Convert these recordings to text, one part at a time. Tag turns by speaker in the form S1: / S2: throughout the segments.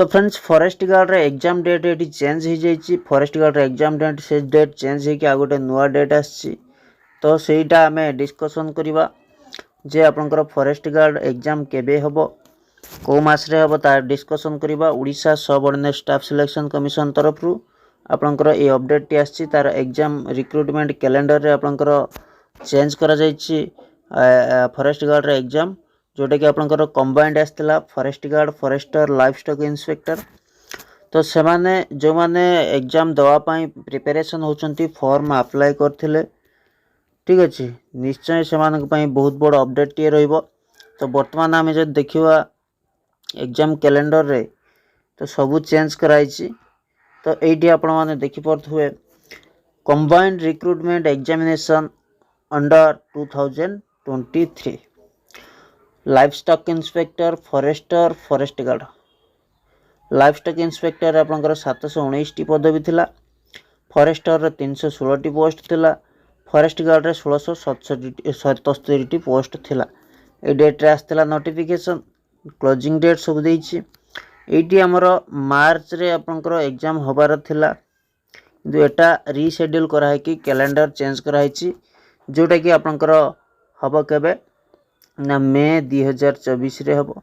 S1: तो friends forest guard रे exam date ये चेंज हो जाइए। फॉरेस्ट गार्ड रे एग्जाम डेट से डेट चेंज होकर आ गोटे नुआ डेट आसी। तो सेटा आम डिस्कसन करवा जे आपंकर फॉरेस्ट गार्ड एग्जाम केबे हबो को मासरे हबो तार डिस्कसन करवा। Orissa subordinate staff selection commission तरफ आपंकर ये अपडेट टी आसी। तार एग्जाम रिक्रुटमेंट कैलेंडर रे आपंकर चेंज करा जाइए। फॉरेस्ट गार्ड रे एग्जाम जोटा कि आपंकर कंबाइंड आसला forest guard forester life stock inspector. तो से माने जो माने एग्जाम दवापाई प्रिपेरेशन होचंती फॉर्म अप्लाई करथिले ठीक अच्छे निश्चय से बहुत बड़ अपडेट टे रहिबो। तो वर्तमान आम जब देखा एग्जाम कैलेंडर रे तो सबू चेंज कराई। तो ये आपण मैंने देखिपे combined recruitment examination under 2023 life stock inspector forester forest guard. Life stock inspector आपंकर 719 टी पदवी थिला। फॉरेस्टर 316 टी पोस्ट थिला। फॉरेस्ट गार्ड रे 1677 टी पोस्ट थिला। ए डेट रे आस्थिला नोटिफिकेशन क्लोजिंग डेट सब देइछि। एटी हमर मार्च रे आपनकर एग्जाम होबार थिला किंतु एटा रीशेड्यूल करा है कि कैलेंडर चेंज करा है जोटा कि आपनकर हबो केबे ना मे 2024 रे हबो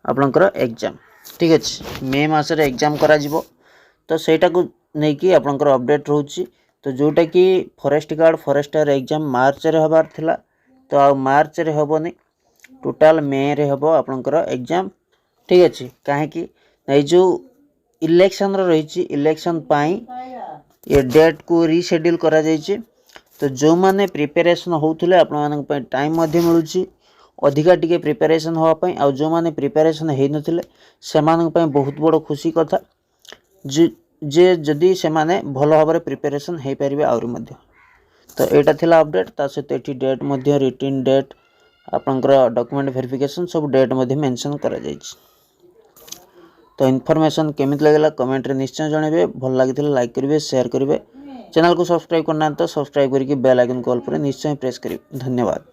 S1: आपनकर एग्जाम ठीक अच्छे। मे मास रे एग्जाम करा जिवो। तो सेटा को नै कि आपनकर अपडेट रहउछि। तो जोटा कि फॉरेस्ट गार्ड फॉरेस्टर एग्जाम मार्च रे हबार थिला तो आ मार्च रे हबोनी टोटाल मे रे हबो आपनकर एग्जाम ठीक अच्छे। काहे कि नै जो इलेक्शन रही इलेक्शन पाई ये डेट को रीशेड्यूल करा जाइए। तो जो माने प्रिपरेशन होउथिले आपण मानक पे टाइम मध्य मिलुछि अधिका टिके प्रिपरेशन होवा पई। आ जो माने प्रिपरेशन हेइ नथिले से मानक पे बहुत बड़ खुशी कथा जे जदि से माने भलो भाबरे प्रिपरेशन हेइ परिबे आउरी मध्य। तो एटा थिला अपडेट ता सहित एठी डेट मध्य रिटन डेट आपनकर डॉक्यूमेंट वेरिफिकेशन सब डेट मध्य मेंशन करा जाइछि। तो इन्फॉर्मेशन केमित लागला कमेंट रे निश्चय जणेबे। भल लागिथिले लाइक करिवे शेयर करिवे। चैनल को सब्सक्राइब करना तो सब्सक्राइब करके बेल आइकन कॉल पर निश्चय प्रेस करिवे। धन्यवाद।